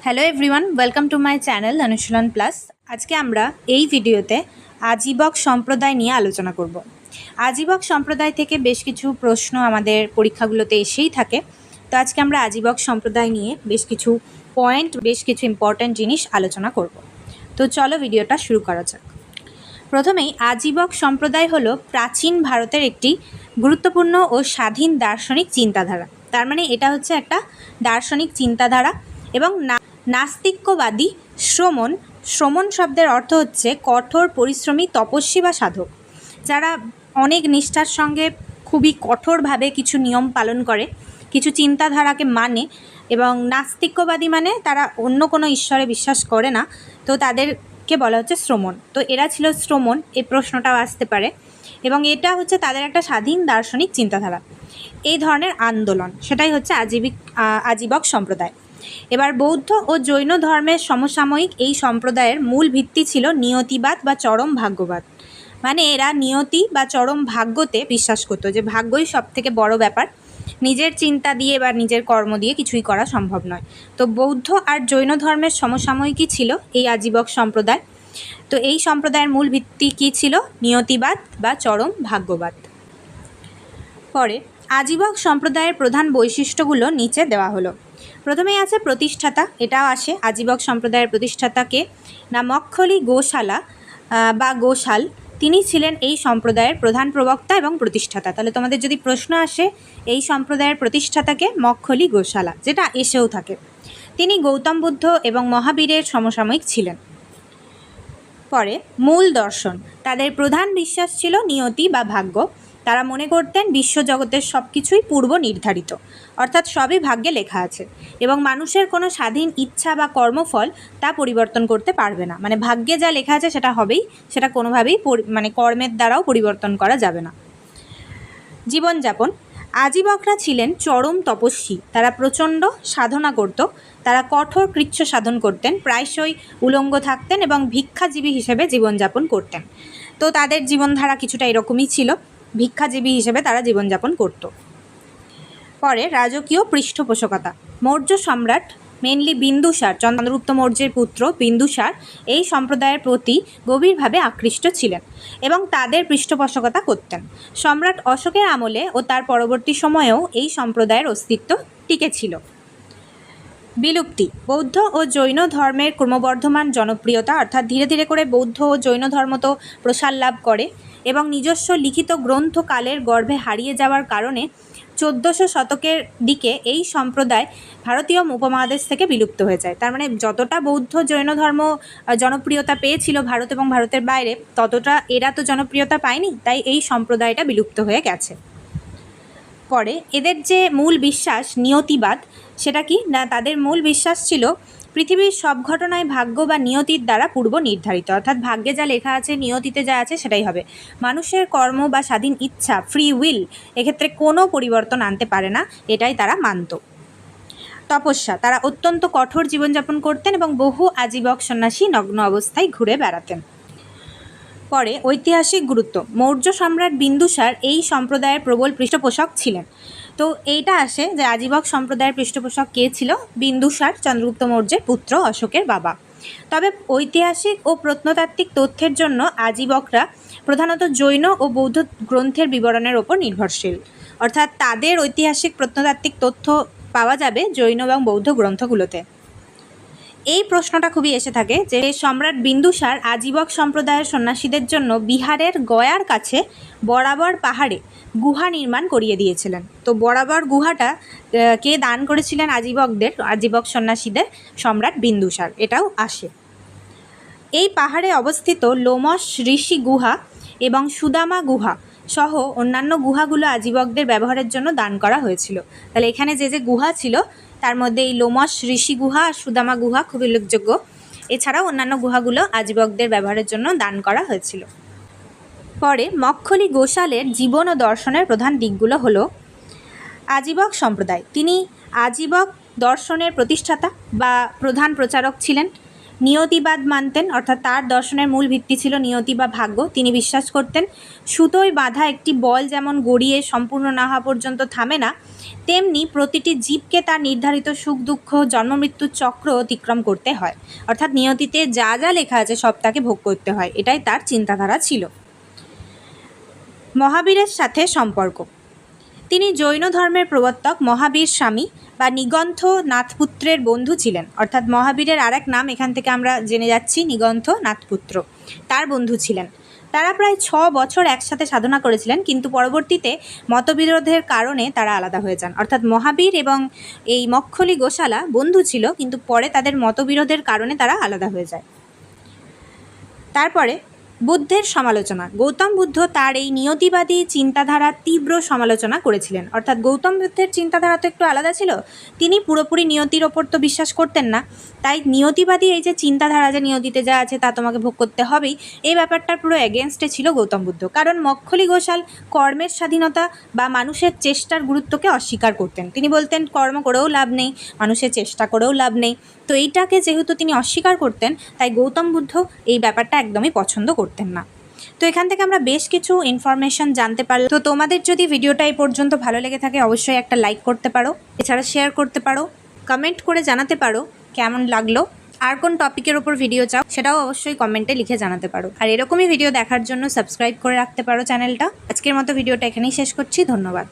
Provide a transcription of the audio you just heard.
Hello everyone, welcome to my channel অনুশীলন plus. আজকে আমরা এই ভিডিওতে আজীবক সম্প্রদায় নিয়ে আলোচনা করব। আজীবক সম্প্রদায় থেকে বেশ কিছু প্রশ্ন আমাদের পরীক্ষাগুলোতে এসেই থাকে। তো আজকে আমরা আজীবক সম্প্রদায় নিয়ে বেশ কিছু পয়েন্ট, বেশ কিছু ইম্পর্ট্যান্ট জিনিস আলোচনা করব। তো চলো ভিডিওটা শুরু করা যাক। প্রথমেই আজীবক সম্প্রদায় হলো প্রাচীন ভারতের একটি গুরুত্বপূর্ণ ও স্বাধীন দার্শনিক চিন্তাধারা। তার মানে এটা হচ্ছে একটা দার্শনিক চিন্তাধারা এবং নাস্তিক্যবাদী শ্রমণ শব্দের অর্থ হচ্ছে কঠোর পরিশ্রমী তপস্বী বা সাধক, যারা অনেক নিষ্ঠার সঙ্গে খুবই কঠোরভাবে কিছু নিয়ম পালন করে, কিছু চিন্তাধারাকে মানে। এবং নাস্তিক্যবাদী মানে তারা অন্য কোনো ঈশ্বরে বিশ্বাস করে না, তো তাদেরকে বলা হচ্ছে শ্রমণ। তো এরা ছিল শ্রমণ, এই প্রশ্নটাও আসতে পারে। এবং এটা হচ্ছে তাদের একটা স্বাধীন দার্শনিক চিন্তাধারা, এই ধরনের আন্দোলন, সেটাই হচ্ছে আজীবক সম্প্রদায়। এবার বৌদ্ধ ও জৈন ধর্মের সমসাময়িক এই সম্প্রদায়ের মূল ভিত্তি ছিল নিয়তিবাদ বা চরম ভাগ্যবাদ। মানে এরা নিয়তি বা চরম ভাগ্যতে বিশ্বাস করতো, যে ভাগ্যই সব থেকে বড় ব্যাপার, নিজের চিন্তা দিয়ে বা নিজের কর্ম দিয়ে কিছুই করা সম্ভব নয়। তো বৌদ্ধ আর জৈন ধর্মের সমসাময়িকই ছিল এই আজীবক সম্প্রদায়। তো এই সম্প্রদায়ের মূল ভিত্তি কী ছিল? নিয়তিবাদ বা চরম ভাগ্যবাদ। পরে আজীবক সম্প্রদায়ের প্রধান বৈশিষ্ট্যগুলো নিচে দেওয়া হলো। প্রথমেই আছে প্রতিষ্ঠাতা, এটাও আসে। আজীবক সম্প্রদায়ের প্রতিষ্ঠাতাকে না মক্খলি গোশালা বা গোশাল, তিনি ছিলেন এই সম্প্রদায়ের প্রধান প্রবক্তা এবং প্রতিষ্ঠাতা। তাহলে তোমাদের যদি প্রশ্ন আসে এই সম্প্রদায়ের প্রতিষ্ঠাতাকে, মক্খলি গোশালা, যেটা এসেও থাকে। তিনি গৌতম বুদ্ধ এবং মহাবীরের সমসাময়িক ছিলেন। পরে মূল দর্শন, তাদের প্রধান বিশ্বাস ছিল নিয়তি বা ভাগ্য। তারা মনে করতেন বিশ্বজগতের সব কিছুই পূর্ব নির্ধারিত, অর্থাৎ সবই ভাগ্যে লেখা আছে এবং মানুষের কোনো স্বাধীন ইচ্ছা বা কর্মফল তা পরিবর্তন করতে পারবে না। মানে ভাগ্যে যা লেখা আছে সেটা হবেই, সেটা কোনোভাবেই কর্মের দ্বারাও পরিবর্তন করা যাবে না। জীবনযাপন, আজীবকরা ছিলেন চরম তপস্বী, তারা প্রচণ্ড সাধনা করত, তারা কঠোর কৃচ্ছ সাধন করতেন, প্রায়শই উলঙ্গ থাকতেন এবং ভিক্ষাজীবী হিসেবে জীবনযাপন করতেন। তো তাদের জীবনধারা কিছুটা এরকমই ছিল, ভিক্ষাজীবী হিসেবে তারা জীবনযাপন করত। পরে রাজকীয় পৃষ্ঠপোষকতা, মৌর্য সম্রাট মেনলি বিন্দুসার, চন্দ্রগুপ্ত মৌর্যের পুত্র বিন্দুসার এই সম্প্রদায়ের প্রতি গভীরভাবে আকৃষ্ট ছিলেন এবং তাদের পৃষ্ঠপোষকতা করতেন। সম্রাট অশোকের আমলে ও তার পরবর্তী সময়েও এই সম্প্রদায়ের অস্তিত্ব টিকে ছিল। বিলুপ্তি, বৌদ্ধ ও জৈন ধর্মের ক্রমবর্ধমান জনপ্রিয়তা, অর্থাৎ ধীরে ধীরে করে বৌদ্ধ ও জৈন ধর্ম তো প্রসার লাভ করে এবং নিজস্ব লিখিত গ্রন্থ কালের গর্ভে হারিয়ে যাওয়ার কারণে 1400 শতকের দিকে এই সম্প্রদায় ভারতীয় উপমহাদেশ থেকে বিলুপ্ত হয়ে যায়। তার মানে যতটা বৌদ্ধ জৈন ধর্ম জনপ্রিয়তা পেয়েছিল ভারত এবং ভারতের বাইরে, ততটা এরা তো জনপ্রিয়তা পায়নি, তাই এই সম্প্রদায়টা বিলুপ্ত হয়ে গেছে। পরে এদের যে মূল বিশ্বাস নিয়তিবাদ, সেটা কি না, তাদের মূল বিশ্বাস ছিল পৃথিবীর সব ঘটনায় ভাগ্য বা নিয়তির দ্বারা পূর্ব নির্ধারিত, অর্থাৎ ভাগ্যে যা লেখা আছে, নিয়তিতে যা আছে সেটাই হবে। মানুষের কর্ম বা স্বাধীন ইচ্ছা, ফ্রি উইল, এক্ষেত্রে কোনো পরিবর্তন আনতে পারে না, এটাই তারা মানত। তপস্যা, তারা অত্যন্ত কঠোর জীবনযাপন করতেন এবং বহু আজীবক সন্ন্যাসী নগ্ন অবস্থায় ঘুরে বেড়াতেন। পরে ঐতিহাসিক গুরুত্ব, মৌর্য সম্রাট বিন্দুসার এই সম্প্রদায়ের প্রবল পৃষ্ঠপোষক ছিলেন। তো এইটা আসে যে আজীবক সম্প্রদায়ের পৃষ্ঠপোষক কে ছিল? বিন্দুসার, চন্দ্রগুপ্ত মৌর্যের পুত্র, অশোকের বাবা। তবে ঐতিহাসিক ও প্রত্নতাত্ত্বিক তথ্যের জন্য আজীবকরা প্রধানত জৈন ও বৌদ্ধ গ্রন্থের বিবরণের ওপর নির্ভরশীল, অর্থাৎ তাদের ঐতিহাসিক প্রত্নতাত্ত্বিক তথ্য পাওয়া যাবে জৈন এবং বৌদ্ধ গ্রন্থগুলোতে। এই প্রশ্নটা খুবই এসে থাকে যে সম্রাট বিন্দুসার আজীবক সম্প্রদায়ের সন্ন্যাসীদের জন্য বিহারের গয়ার কাছে বরাবর পাহাড়ে গুহা নির্মাণ করিয়ে দিয়েছিলেন। তো বরাবর গুহাটা কে দান করেছিলেন আজীবক সন্ন্যাসীদের? সম্রাট বিন্দুসার, এটাও আসে। এই পাহাড়ে অবস্থিত লোমশ ঋষি গুহা এবং সুদামা গুহা সহ অন্যান্য গুহাগুলো আজীবকদের ব্যবহারের জন্য দান করা হয়েছিল। তাহলে এখানে যে যে গুহা ছিল তার মধ্যে এই লোমশ ঋষি গুহা আর সুদামা গুহা খুব উল্লেখযোগ্য। এছাড়াও অন্যান্য গুহাগুলো আজীবকদের ব্যবহারের জন্য দান করা হয়েছিল। পরে মক্খলি গোশালের জীবন ও দর্শনের প্রধান দিকগুলো হলো আজীবক সম্প্রদায়, তিনি আজীবক দর্শনের প্রতিষ্ঠাতা বা প্রধান প্রচারক ছিলেন। নিয়তিবাদ মানতেন, অর্থাৎ তার দর্শনের মূল ভিত্তি ছিল নিয়তি বা ভাগ্য। তিনি বিশ্বাস করতেন সুতোয় বাঁধা একটি বল যেমন গড়িয়ে সম্পূর্ণ না হওয়া পর্যন্ত থামে না, তেমনি প্রতিটি জীবকে তার নির্ধারিত সুখ দুঃখ জন্মমৃত্যুর চক্র অতিক্রম করতে হয়, অর্থাৎ নিয়তিতে যা যা লেখা আছে সব তাকে ভোগ করতে হয়, এটাই তার চিন্তাধারা ছিল। মহাবীরের সাথে সম্পর্ক। তিনি জৈন ধর্মের প্রবর্তক মহাবীর স্বামী বা নিগন্থ নাথপুত্রের বন্ধু ছিলেন, অর্থাৎ মহাবীরের আর এক নাম এখান থেকে আমরা জেনে যাচ্ছি, নিগন্থ নাথপুত্র তার বন্ধু ছিলেন। তারা প্রায় 6 বছর একসাথে সাধনা করেছিলেন, কিন্তু পরবর্তীতে মতবিরোধের কারণে তারা আলাদা হয়ে যান। অর্থাৎ মহাবীর এবং এই মক্খলি গোশালা বন্ধু ছিল, কিন্তু পরে তাদের মতবিরোধের কারণে তারা আলাদা হয়ে যায়। তারপরে বুদ্ধের সমালোচনা। গৌতম বুদ্ধ তার এই নিয়তিবাদী চিন্তাধারার তীব্র সমালোচনা করেছিলেন। অর্থাৎ গৌতম বুদ্ধের চিন্তাধারা তো একটু আলাদা ছিল, তিনি পুরোপুরি নিয়তির ওপর তো বিশ্বাস করতেন না, তাই নিয়তিবাদী এই যে চিন্তাধারা, যে নিয়তিতে যা আছে তা তোমাকে ভোগ করতে হবেই, এই ব্যাপারটার পুরো এগেনস্টে ছিল গৌতম বুদ্ধ। কারণ মক্খলি গোশাল কর্মের স্বাধীনতা বা মানুষের চেষ্টার গুরুত্বকে অস্বীকার করতেন। তিনি বলতেন কর্ম করেও লাভ নেই, মানুষের চেষ্টা করেও লাভ নেই। তো এইটাকে যেহেতু তিনি অস্বীকার করতেন, তাই গৌতম বুদ্ধ এই ব্যাপারটা একদমই পছন্দ করতেন না। তো এখান থেকে আমরা বেশ কিছু ইনফরমেশন জানতে পারলাম। তো তোমাদের যদি ভিডিওটা এই পর্যন্ত ভালো লেগে থাকে অবশ্যই একটা লাইক করতে পারো, এছাড়া শেয়ার করতে পারো, কমেন্ট করে জানাতে পারো কেমন লাগলো, আর কোন টপিকের ওপর ভিডিও চাও সেটাও অবশ্যই কমেন্টে লিখে জানাতে পারো। আর এরকমই ভিডিও দেখার জন্য সাবস্ক্রাইব করে রাখতে পারো চ্যানেলটা। আজকের মতো ভিডিওটা এখানেই শেষ করছি, ধন্যবাদ।